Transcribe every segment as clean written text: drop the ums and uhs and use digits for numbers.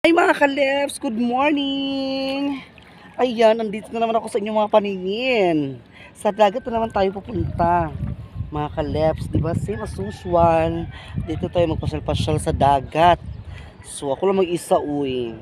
Hi mga kalebs, good morning! Ayan, nandito na naman ako sa inyong mga paningin. Sa dagat na naman tayo pupunta. Mga kalebs, di ba? Same as usual. Dito tayo magpasyal-pasyal sa dagat. So ako lang mag-isa, uy.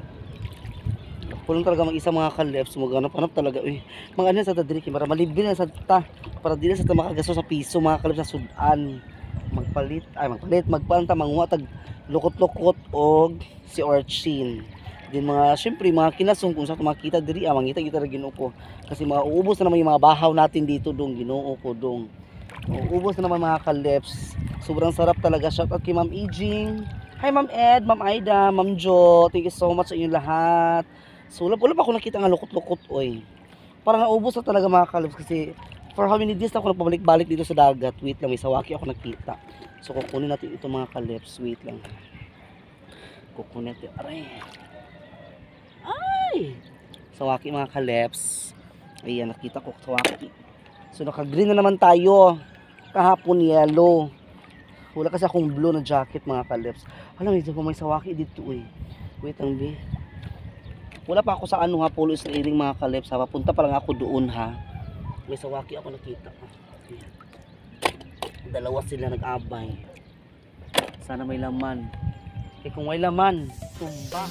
Ako lang talaga mag-isa mga kalebs. Maghanap-hanap talaga, uy. Mga ano sa tadriki, para malibin na sa ta. Para di na sa ta makagasto sa piso, mga kalebs, sa sudan. Magpalanta, manguha tag lukot-lukot og si Orchin. Din mga, syempre mga kinasong kung sa makita diri, mangita kita ra Ginoo ko. Kasi mauubos na naman yung mga bahaw natin dito dong, Ginoo ko dong. Mauubos na naman mga kalebs. Sobrang sarap talaga. Shout out kay Ma'am Ijing. Hi Ma'am Ed, Ma'am Aida, Ma'am Jo. Thank you so much sa inyong lahat. So wala pa ako nakita nga lukot-lukot oy. Parang naubos na talaga mga kalebs kasi for how many days na ako nagpabalik-balik dito sa dagat. Wait lang, may sawaki ako nakita. So kukunin natin ito mga kalebs. Wait lang. Kukunin natin. Aray. Ay! Sawaki mga kalebs. Ayan, nakita ko sawaki. So naka-green na naman tayo. Kahapon yellow. Wala kasi akong blue na jacket mga kalebs. Alam mo, may sawaki dito eh. Wait lang, be. Wala pa ako sa ano ha, Polo Israeling mga kalebs ha. Papunta pa lang ako doon ha. May sawaki ako nakita. Ayan. Dalawa sila nag-abay. Sana may laman. Eh kung may laman, tumba.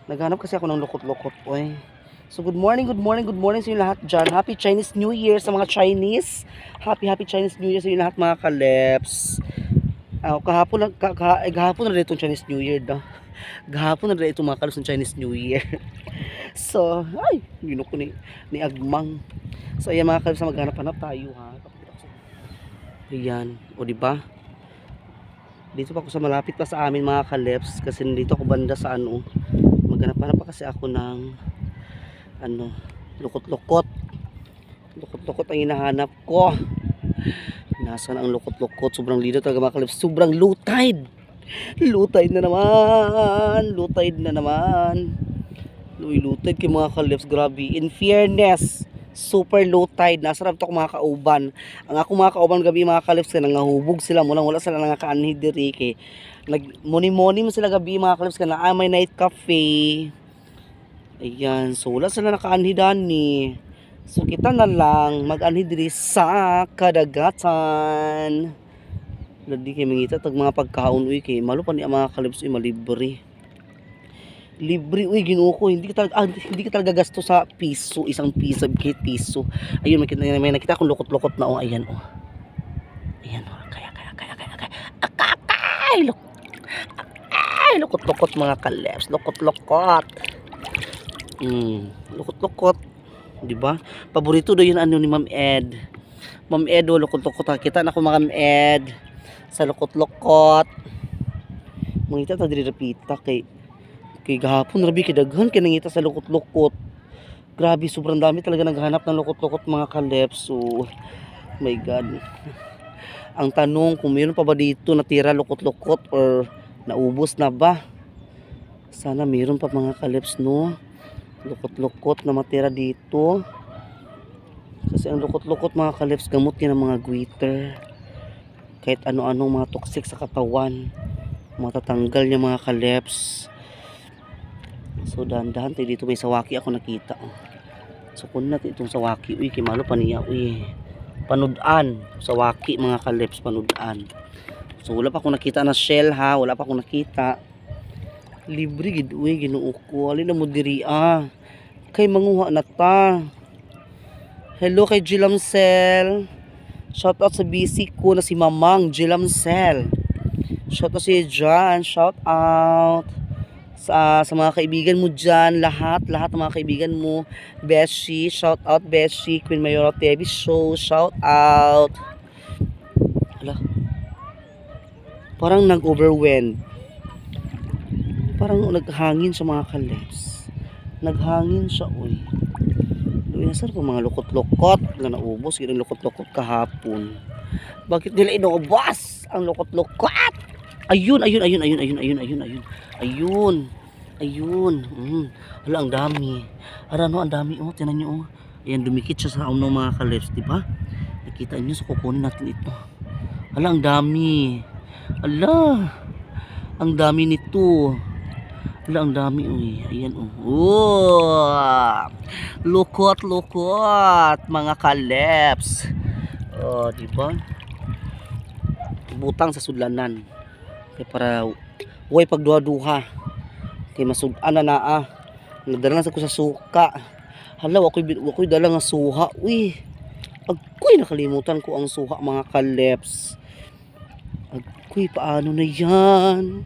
Naghanap kasi ako ng lukot-lukot, oy. So good morning sa inyo lahat dyan. Happy Chinese New Year sa mga Chinese. Happy Chinese New Year sa inyo lahat mga kalebs. Kahapon na rin itong Chinese New Year daw. Gahapon na rin itong mga kalebs ng Chinese New Year. So, ay, yun ako ni Agmang. So ayan mga kalebs, maghanap-hanap tayo ha. Ayan, o diba? Dito pa ako sa malapit pa sa amin mga kalebs. Kasi dito ako banda sa ano. Maghanap pa kasi ako ng ano, lukot-lukot ang hinahanap ko. Nasaan ang lukot-lukot? Sobrang lido talaga mga kalebs. Sobrang low tide na naman. Low tide kay mga kalebs. Grabe, in fairness, super low tide. Nasarap to mga kauban. Ang ako mga kauban gabi mga kalebs, nangahubog sila. Wala sila nangakaanhi diri kay nagmoni-moni mo sila gabi mga kalebs kana may night cafe. Ayan, so wala sila nakaanhi dani. So kita na lang mag-anhi diri sa kadagatan. Ladi kay mangita tag mga pagkaon uy kay malo pa ni mga kalebs uy malibre. Libre uy Ginoo ko, hindi ka talaga gasto sa piso, isang piso, kahit piso. Ayun may nakita akong lukot-lukot na oh, ayan oh. Ayan oh, kaya. Ay, lukot-lukot mga kalebs, lukot-lukot. Lukot-lukot. Diba? Paborito do yun ano ni Ma'am Ed. Ma'am Ed, lukot-lukot. Kita na ko Ma'am Ed sa lukot-lukot. Mangita ta diri rapita kay gahapon rabi kay daghan kay nangita sa lukot-lukot. Grabe, sobrang dami talaga naghahanap ng lukot-lukot mga kalebs. So, my God. Ang tanong kung mayroon pa ba dito natira lukot-lukot or naubos na ba? Sana mayroon pa mga kalebs no. Lukot-lukot na matira dito. Kasi ang lukot-lukot mga kalebs gamot yan ng mga guiter. Kahit ano-anong mga toxic sa katawan matatanggal niya mga kalebs. So dahan-dahan tayo dito, may sawaki ako nakita. So kunin natin itong sawaki. Uy, kimalo pa niya. Uy, panudan. Sawaki mga kalebs, panudan. So wala pa akong nakita na shell ha. Wala pa akong nakita. Libre gid. Uy, Ginoo ko. Alin na mo diri kay manguha na ta. Hello kay Jilamsel. Shout out sa BC ko na si Mamang Jilamsel. Shout out si John. Shout out sa mga kaibigan mo dyan, lahat ng mga kaibigan mo. Beshi, shout out Beshi, Queen Mayora TV Show, shout out. Hala, parang nag-overwhelmed. Parang naghangin sa mga kalebs. Naghangin siya, uy. Nasaan po mga lukot-lukot na naubos? Yung lukot-lukot kahapon. Bakit nila inubos ang lukot-lukot? Ayun, ayun, ayun, ayun, ayun, ayun, ayun, ayun. Ayun. Ayun. Hala, ang dami. Ano, ang dami. Oh, tinan nyo. Oh. Ayan, dumikit siya sa uno mga kalips, di ba? Nakita nyo, so kukunin natin ito. Hala, ang dami. Hala. Ang dami nito. Hala, ang dami. Uy. Ayan, oh. Oh. Lukot, lukot. Mga kalips. Oh, di ba? Butang sa sudlanan. Kaya para huwag pagduha-duha. Kaya masud-ana na Nadala sa ko sa suka. Hala, ako'y dala nga suha. Uy. Ako'y nakalimutan ko ang suha mga kalips. Ako'y paano na yan?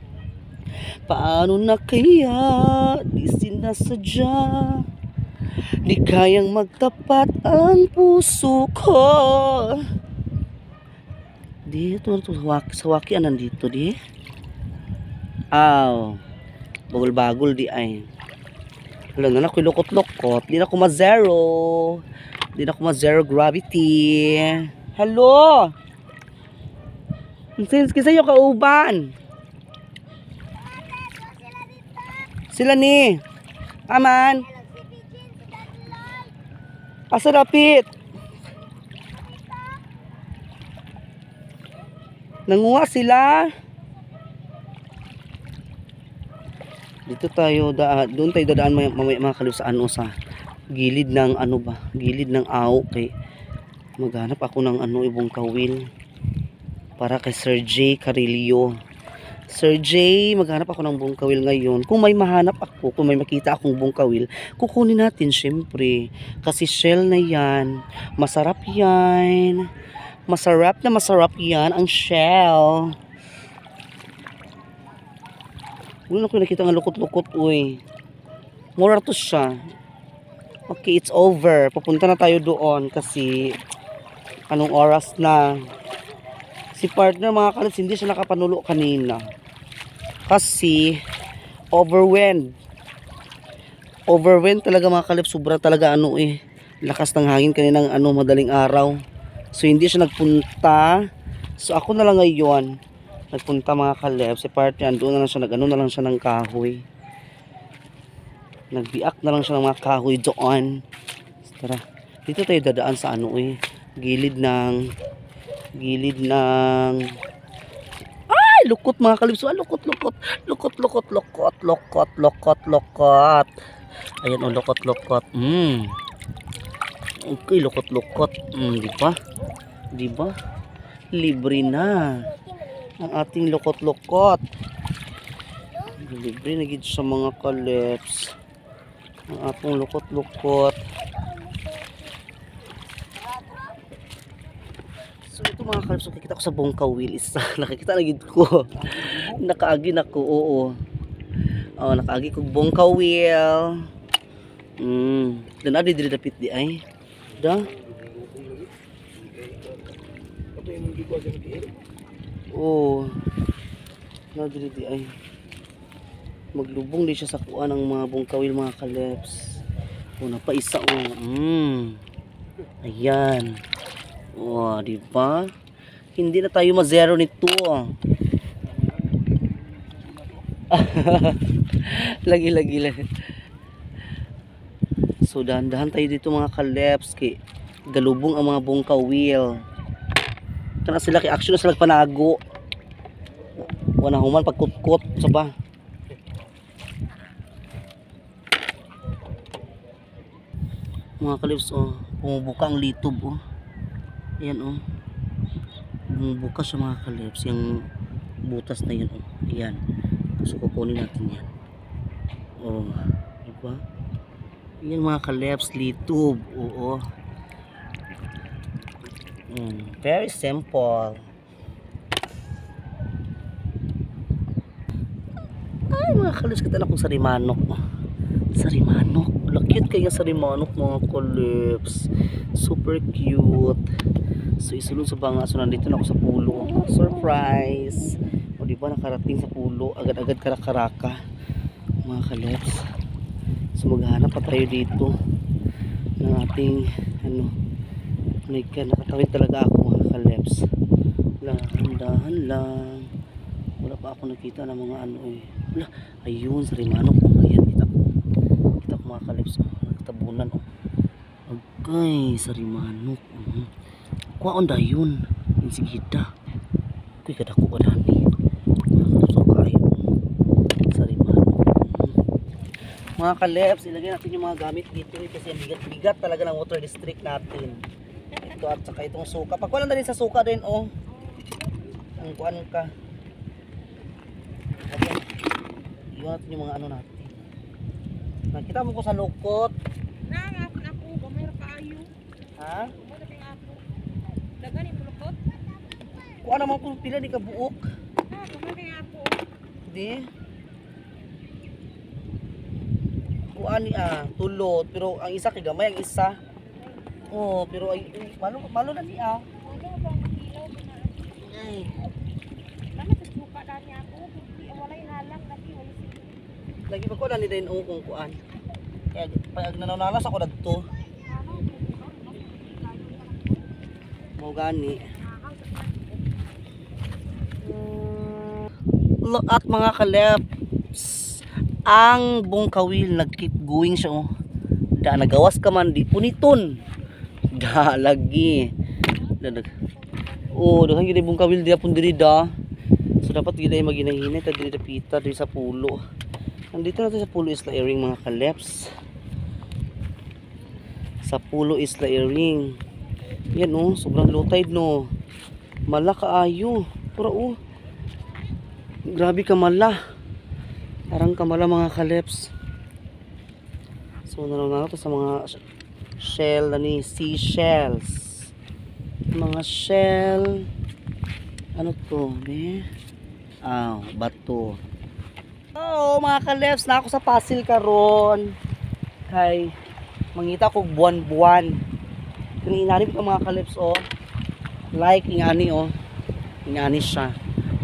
Paano na kaya? Di sinasadya. Di kayang magtapat ang puso ko. Dito, sa waki nandito di. Aw. Bagol-bagol di ay. Wala na ako'y lukot-lukot. Di na ako ma-zero. Di na ako ma-zero gravity. Hello? Since kisa yung kauban. Sila ni. Aman. Asa rapit? Nanguha sila. Dito tayo doon tayo dadaan mga kalips sa ano sa gilid ng ano ba? Gilid ng aw kay maghanap ako ng ano ibong kawil para kay Sir J Carillo. Sir J, maghanap ako ng buong kawil ngayon. Kung may mahanap ako, kung may makita akong buong kawil, kukunin natin syempre. Kasi shell na yan. Masarap yan. Masarap na masarap yan ang shell. Wala ko nakita nga lukot-lukot, uy. Mura to siya. Okay, it's over. Papunta na tayo doon kasi anong oras na. Si partner mga kalips, hindi siya nakapanulo kanina. Kasi overwhelmed. Overwhelmed talaga mga kalips. Sobra talaga ano eh. Lakas ng hangin kaninang ano madaling araw. So hindi siya nagpunta. So ako na lang ngayon nagpunta mga kalips. Si partner doon na lang siya nag-ano na lang siya ng kahoy. Nagbiak na lang siya ng mga kahoy doon. Tara. Dito tayo dadaan sa ano eh. Gilid ng ay lukot mga kalips. Lukot ayan o lukot okay lukot di ba libre na ang ating lukot libre na gid sa mga kalips ang atong lukot so ito mga kalips, nakikita ko sa buong kawil isa. Nakikita na gid ko. Nakaagi na ko, oo. Oh, nakaagi ko buong kawil. Dan adi diri dapit di ay. Da. Oh. Na diri di ay. Maglubong di siya sa kuan ng mga buong kawil mga kalips. Oh, napaisa oh. Ayan. Oh, di ba? Hindi na tayo ma-zero nito. Lagi. So dahan-dahan tayo dito mga kalips kay galubong ang mga buong kawil. Kana sila kay action na sila panago. Wala human pagkutkot sa ba. Mga kalips oh, pumubuka ang litob oh. Ayan oh. Bumubukas siya mga kalips. Yung butas na yun oh. Ayan. So kukunin natin yan. Oh. Diba? Ayan mga kalips. Litob. Oo. Very simple. Ay mga kalips. Kita na kong sarimanok. Sarimanok. Lakit kaya sarimanok mga kalips. Super cute. So isulod sa banga. So nandito na ako sa pulo. Surprise. O diba nakarating sa pulo. Agad-agad karakaraka. Mga kalips. So maghanap pa tayo dito ng ating ano, nakatawid talaga ako mga kaleps. Dahan-dahan lang. Wala pa ako nakita ng mga ano eh. Wala, ayun sa Rimanok. Ayan, kita ko mga kaleps. Nagtabunan oh. Okay, sa Rimanok. Kuwaon da yun. Insigida. Kuy kadako ka dami. Nakakasok kayo. Sa Rimanok. Mga kaleps, ilagay natin yung mga gamit dito eh, kasi bigat-bigat talaga ng water district natin. Ito at saka itong suka. Pagkuha lang na rin sa suka din oh. Ang kuan ka. Okay. Iwan natin yung mga ano natin. Nakita mo ko sa lukot. Nangapan ako, gamay ra kaayo. Ha? Mo na ting ako. Dagani mo lukot. Kuha naman kung pila di ka buok. Ha, gamay kay ako. Di. Kuha ni tulot. Pero ang isa kay gamay, ang isa. Oh, pero ay malo na niya. Wala ba ang kilaw na. Ay. Naman sa suka dani ako. Wala inalang kasi wala sige. Lagi pa ko na ni din kung kuan. Kaya pag nananalas ako dagto. Mo gani. Look at mga kaleps. Ang bungkawil nag-keep going siya oh. Da nagawas ka man di puniton. Da lagi. Oh, daghang gid bungkawil di apon diri da. So dapat gid ay maginahinay ta diri dapita diri sa pulo. Nandito natin sa Pulo Isla Earing mga kaleps. Sa Pulo Isla Earing. Yan oh, sobrang low tide no. Mala kaayo. Pero oh. Grabe ka mala. Parang kamala mga kaleps. So naroon na sa mga shell ni seashells. Mga shell. Ano to? Bato. Oh, mga kaleps, na ako sa Pasil karon. Kay mangita ko buwan-buwan. Kani inani ka mga kaleps oh. Like ingani oh. Ingani siya.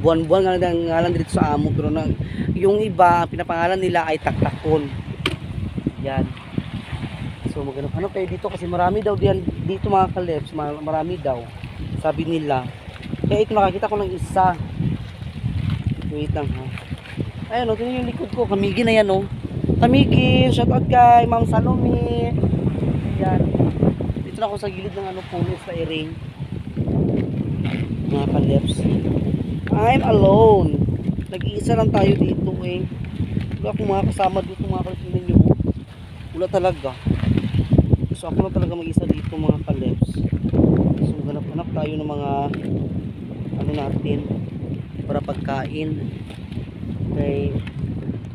Buwan-buwan nga ngalan dito sa amo pero nang yung iba pinapangalan nila ay taktakon. Yan. So maghanap kayo dito kasi marami daw diyan dito mga kaleps, marami daw. Sabi nila. Kaya ito nakakita ko ng isa. Wait lang ha. Ayun o, tingnan yung likod ko. Kamigi na yan o. Kamigi, shout out kay Ma'am Salome. Yan. Dito na ako sa gilid ng Pulo Isla Earing. Mga kaleps. I'm alone. Nag-iisa lang tayo dito eh. Wala akong mga kasama dito mga kaleps. Tingnan nyo o. Wala talaga. So ako lang talaga mag-isa dito mga kaleps. So ganap-ganap tayo ng mga ano natin para pagkain. Okay.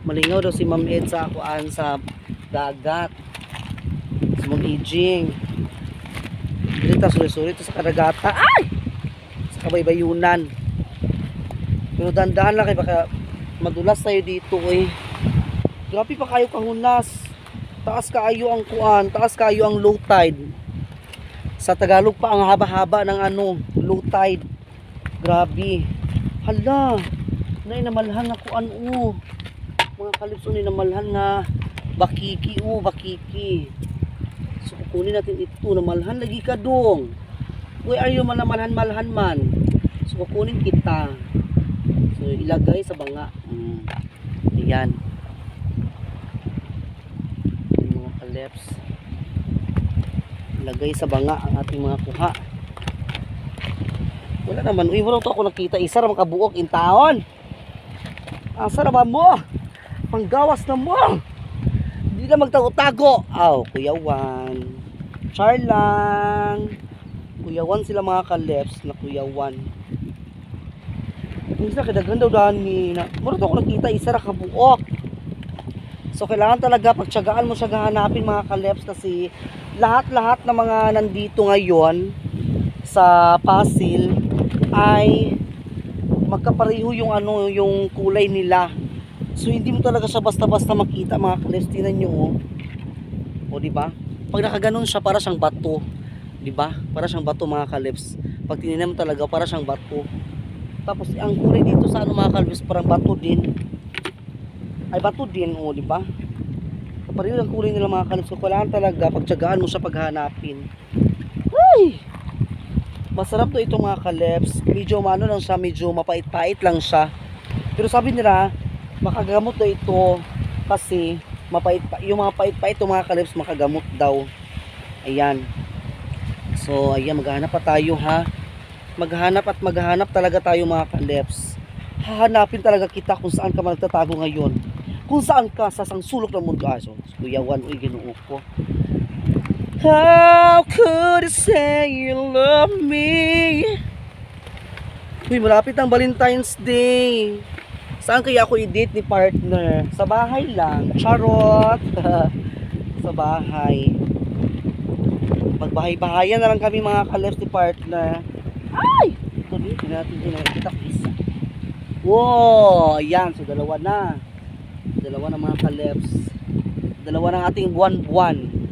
Malingaw daw si Ma'am Ed sa akuan sa dagat. Si Ma'am Ejing. Dito suri-suri sa kadagata. Ay! Sa kabaybayunan. Pero dandahan lang kay baka madulas tayo dito eh. Grabe pa kayo kahunas. Taas kaayo ang kuan, taas kaayo ang low tide. Sa Tagalog pa ang haba-haba ng ano, low tide. Grabe. Hala. Nay namalhan na kuan o. Mga kalips ni namalhan nga bakiki o, bakiki. So kukunin natin ito, namalhan lagi ka dong. Where are you man namalhan-malhan man? So kukunin kita. So ilagay sa banga. Ayan. Mga kalips. Ilagay sa banga ang ating mga kuha. Wala naman. Uy, wala to ako nakita. Isa na makabuok in taon. Asa naman mo? Panggawas na mo. Hindi na magtago-tago. Kuya Juan. Char lang. Kuya Juan sila mga kaleps na Kuya Juan. Isa kadaghan daw dani na. Wala to ako nakita. Isa na kabuok. So kailangan talaga pagtiyagaan mo siya gahanapin mga kaleps kasi lahat-lahat ng mga nandito ngayon sa Pasil ay magkapareho yung ano yung kulay nila. So hindi mo talaga siya basta-basta makita mga kaleps. Tingnan niyo oh. O di ba? Pag nakaganon siya para siyang bato. Di ba? Para siyang bato mga kaleps. Pag tinignan mo talaga para siyang bato. Tapos ang kulay dito sa ano mga kaleps parang bato din. Ay bato din oh, di ba? Pareho ang kulay nila mga kalips. So, kailangan talaga pagtyagaan mo siya paghanapin. Ay! Masarap to ito mga kalips. Medyo ano lang siya, medyo mapait-pait lang siya. Pero sabi nila, makagamot daw ito kasi mapait pa, yung mga pait-pait itong mga kalips makagamot daw. Ayan. So, ayan, maghahanap pa tayo ha. Maghahanap talaga tayo mga kalips. Hahanapin talaga kita kung saan ka magtatago ngayon. Kung saan ka sa sulok ng mundo. So, Kuya Juan, uy, Ginoo ko. How could I say you love me? Uy, malapit ang Valentine's Day. Saan kaya ako i-date ni partner? Sa bahay lang. Charot. Sa bahay. Magbahay-bahayan na lang kami mga kalips ni partner. Ay! Ito dito natin kita isa. Wow! Ayan. So, dalawa na. Dalawa na mga kalips. Dalawa ng ating buwan-buwan.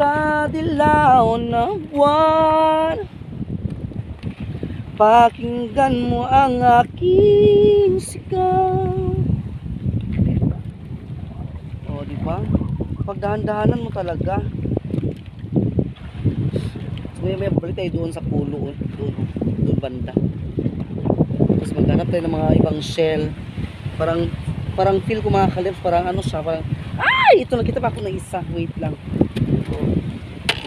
Sa dilaw ng buwan, pakinggan mo ang aking sigaw. O, diba? Pagdahan-dahanan mo talaga. So, may balik tayo doon sa pulo. Doon banda. Tapos maghanap tayo ng mga ibang shell. Parang feel ko mga kalips. Parang ano siya. Parang, ay! Ito, nakita pa ako na isa. Wait lang.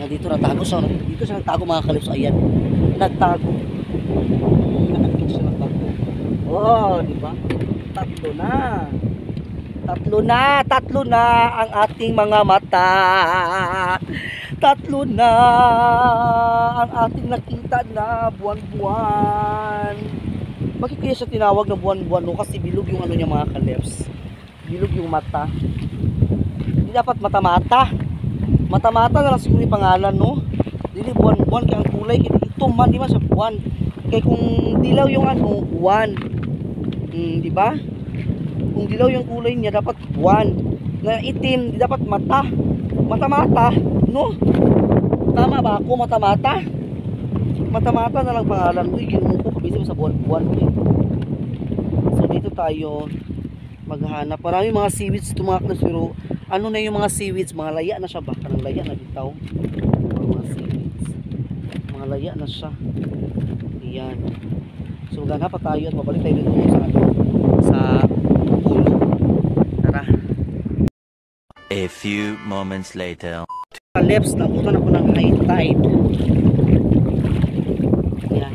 Dito natago siya. Dito siya nagtago mga kalips. Ayan. Nagtago. Nakakita siya nagtago. Oh, di ba? Tatlo na ang ating mga mata. Tatlo na ang ating nakita na buwan-buwan. Bakit kaya siya tinawag na buwan-buwan? No? Kasi bilog yung ano niya mga kalips. Bilog yung mata. Hindi dapat mata-mata. Mata-mata na lang siguro yung pangalan, no? Dili buwan-buwan, kaya ang kulay, ito man, di ba siya buwan? Kaya kung dilaw yung ano, buwan. Di ba? Kung dilaw yung kulay niya, dapat buwan. Na itim, di dapat mata. Mata-mata, no? Tama ba ako, mata-mata? Mata-mata na lang pangalan. Uy, ginuho ko, kabisi mo sa buwan-buwan. So, dito tayo maghanap. Maraming mga seaweeds tumaklas, pero ano na yung mga seaweeds, mga laya na siya ba? Parang laya na bitaw. Mga seaweeds. Mga laya na siya. Ayan. So maghanap pa tayo at babalik tayo dito sa ulo. Tara. A few moments later. Kalips, nabutan ako ng high tide. Ayan.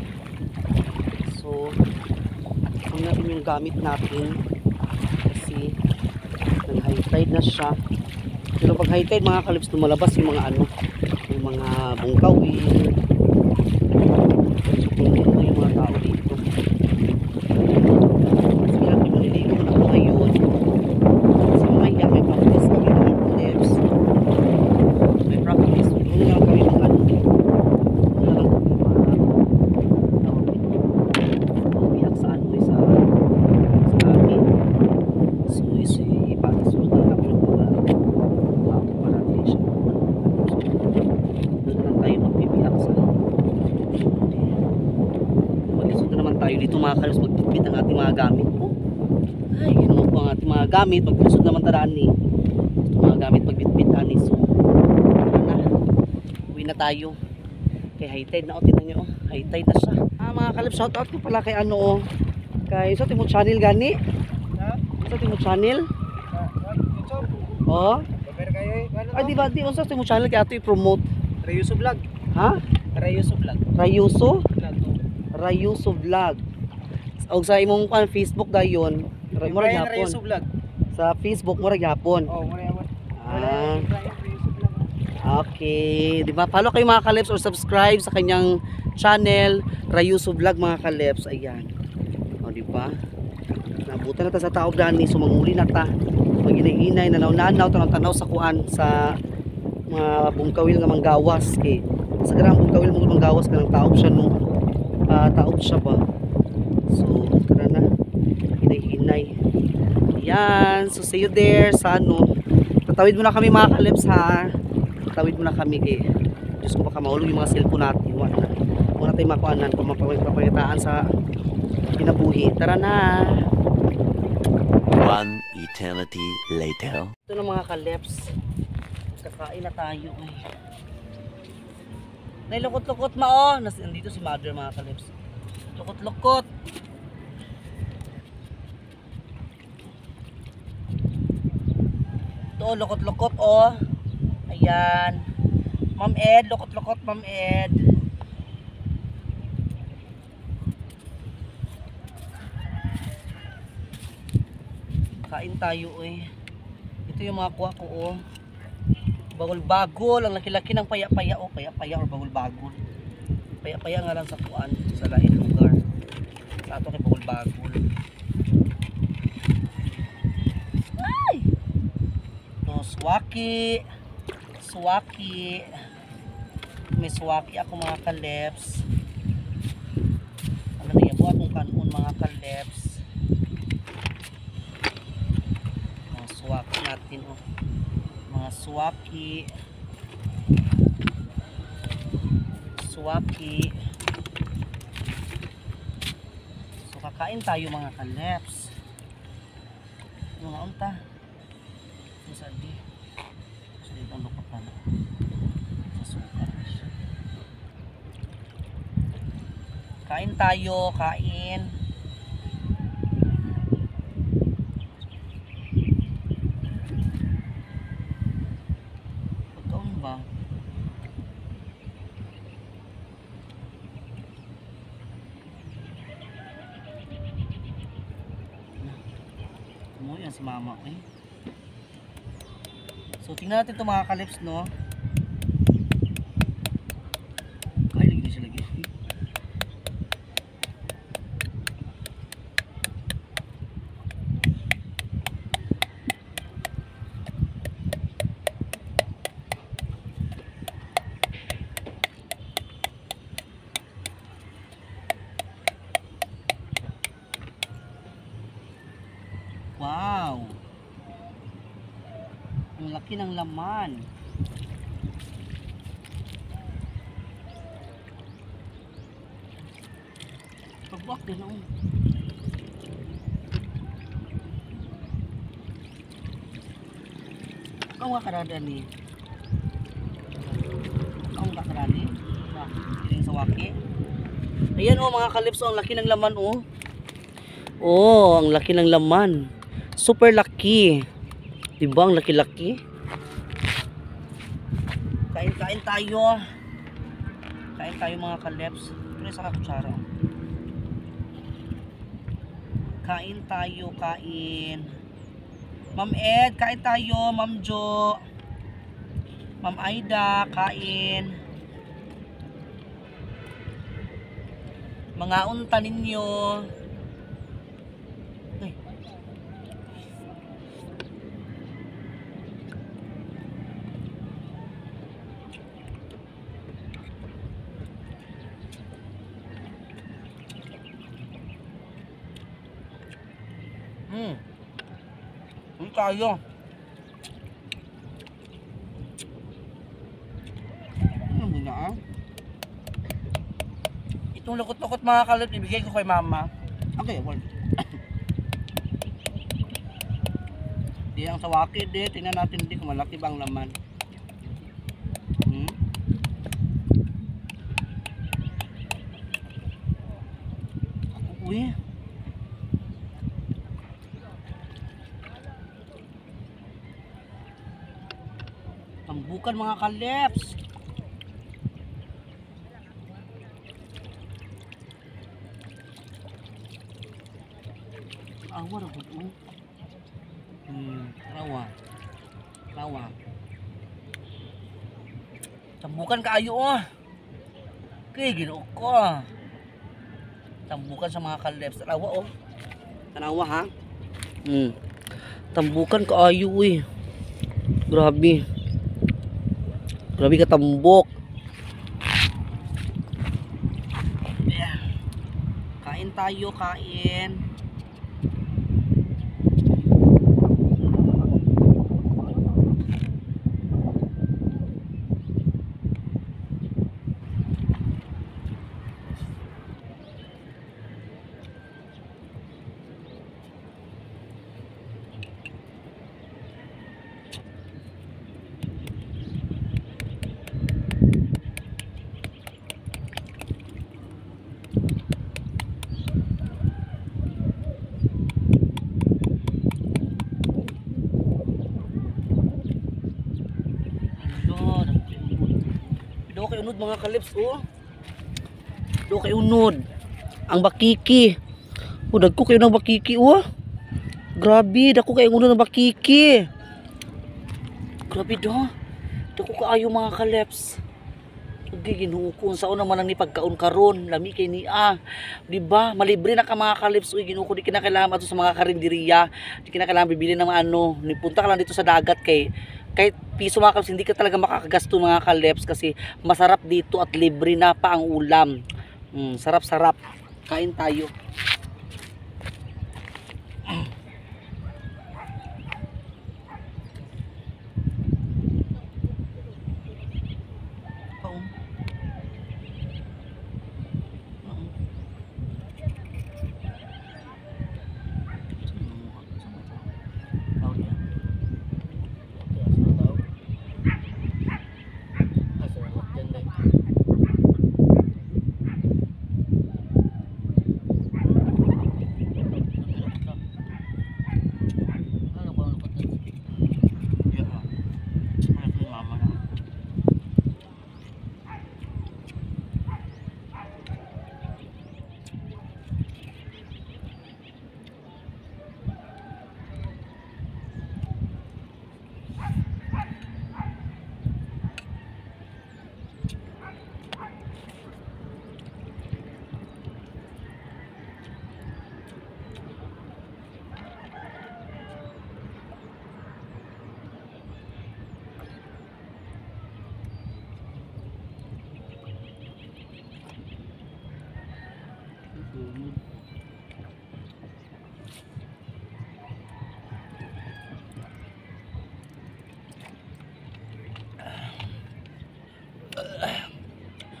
So, kung natin yung gamit natin kasi high tide na siya. Pero pag high tide mga kalips, lumalabas yung mga ano, yung mga bungkawin. So kung dito yung mga tao dito. Mas hirap yung maliligo na ako ngayon. Kasi mamaya may practice kami ng kalips. May practice. Doon na lang kami ng ano. Doon na lang kami tawag dito. Umiyak sa ano sa amin. So ipasunod na lang yung mga tao para natin siya. Doon na lang tayo magpipiyak sa mag-isot na naman tayo dito mga kalos, magpipit ang ating mga gamit. Ay, ginawa po ang ating mga gamit, mag-isot naman taraan ni mga gamit magbitbit ani. So na, uwi na tayo kay high tide na. O tinan nyo, high tide na siya. Mga kalip, shout out ko pala kay ano, kay sa Timo Channel gani. Sa Timo Channel. Oh. Ay, di ba? Di ba sa Timo Channel kaya ito i-promote? Rayuso Vlog. Ha? Rayuso Vlog. Rayuso? Vlog. Rayuso Vlog. O sa imong Facebook dayon. Murag Brian hapon. Rayuso Vlog. Sa Facebook murag hapon. Oh, muna yaman. Ah. Okay, di ba? Follow kayo mga kalips or subscribe sa kanyang channel, Rayuso Vlog mga kalips. Ayan. O, di ba? Nabutan na ta sa taog dani, sumanguli na ta. Maginay-inay, nanaw-nanaw, tanaw-tanaw sa kuan sa mga bungkawil nga manggawas kay sa garang bungkawil mga manggawas kanang taog siya no. Taog siya ba? So, tara na. Hinay-hinay. Ayan, so see you there sa ano. Tatawid muna kami mga kalips ha. Tatawid muna kami kay Diyos ko baka mahulog yung mga cellphone natin. Wala tayong makuanan kung mapapagitaan sa kinabuhi. Tara na. One eternity. eternity later. Ito na mga kaleps. Kakain na tayo eh. Nailukot-lukot ma oh. Nandito si mother mga kaleps. Lukot-lukot. Ito lukot-lukot oh. Ayan. Ma'am Ed, lukot-lukot Ma'am Ed. Kain tayo eh. Ito yung mga kuha ko oh. Bagol-bagol, ang laki-laki ng paya-paya oh. Paya-paya or bagol-bagol. Paya-paya nga lang sa kuan, sa lain lugar. Sa ato kay bagol-bagol. Ay! Ito, swaki. Swaki. May swaki ako mga kaleps. Ano na yan po akong kanon mga kaleps. Swaki natin oh. Mga swaki. Swaki. So kakain tayo mga kaleps. Mga unta. Sadi. Sadi ang lukot pa na. Sa suka. Kain tayo, kain. Yan si mama eh. So tingnan natin ito mga kalips no. Kaya lagi siya lagi. Wow! Ang laki ng laman. Pagbuak din oh. Kung kakarada ni. Kung kakarada ni. Iling sa waki. Ayan oh mga kalips oh, ang laki ng laman oh. Oh, ang laki ng laman. Super laki. Diba ang laki-laki? Kain-kain tayo. Kain tayo mga kaleps. Ito sa kutsara. Kain tayo, kain. Ma'am Ed, kain tayo. Ma'am Jo. Ma'am Aida, kain. Mga unta ninyo. Hindi tayo. Ano muna ah? Itong lukot-lukot mga kalot, ibigay ko kay mama. Okay, well. Di ang sawaki, di. Tingnan natin di kung malaki bang laman. Uy. Tambukan mga kaleps. Awa ra gud oh. Rawa. Tambukan kaayo oh. Kay Ginoo ko. Tambukan sa mga kaleps. Rawa oh. Tanawa ha. Tambukan kaayo eh. Grabe. Grabe ka tambok. Yeah. Kain tayo, kain. kay unod mga kalips, oh. Do kay unod. Ang bakiki. Oh, dagko kayo ng bakiki, oh. Grabe, dako kay unod ng bakiki. Grabe do. Dako kaayo mga kalips. Ug Ginoo ko sa una man ang ni pagkaon karon, lami kay niya. Di ba? Malibre na ka mga kalips. Uy, Ginoo ko di kinakailangan ato sa mga karinderiya. Di kinakailangan bibili ng mga ano. Nipunta ka lang dito sa dagat kay kahit piso mga kalips, hindi ka talaga makakagasto mga kalips kasi masarap dito at libre na pa ang ulam. Sarap-sarap. Kain tayo.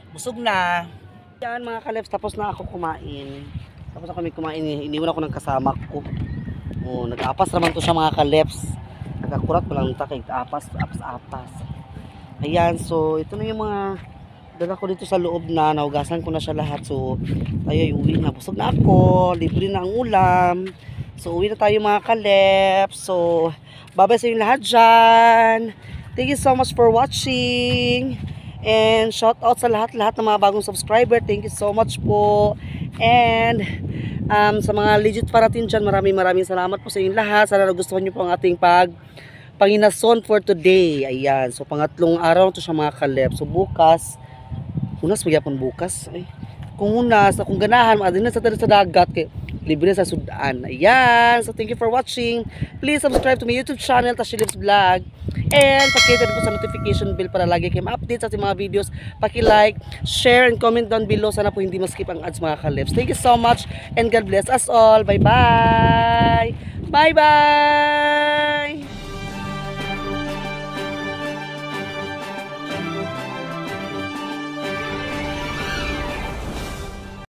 Busog na. Yan mga kalips, tapos na ako kumain. Tapos ako may kumain, iniwan ako ng kasama ko. Oh, nag-apas naman to siya mga kalips. Nagkakurat pa lang ta kay apas. Ayan, so ito na yung mga dala ko dito sa loob na. Naugasan ko na siya lahat. So tayo uwi na. Busog na ako. Libre na ang ulam. So uwi na tayo mga kalips. So bye-bye sa inyo lahat dyan. Thank you so much for watching. And shout out sa lahat ng mga bagong subscriber. Thank you so much po. And sa mga legit parating dyan, maraming salamat po sa inyong lahat. Sana nagustuhan nyo po ang ating panginason for today. Ayan. So pangatlong araw to siya mga kalep. So bukas, unas magyapon bukas. Ay, kung unas, kung ganahan, maadin na sa dagat. Kay libre sa sudan. Ayan. So thank you for watching. Please subscribe to my YouTube channel, Tashi Lives Vlog. And pakita po sa notification bell para lagi kayo ma-update sa ating mga videos. Paki-like, share, and comment down below. Sana po hindi ma-skip ang ads mga kalips. Thank you so much and God bless us all. Bye-bye! Bye-bye!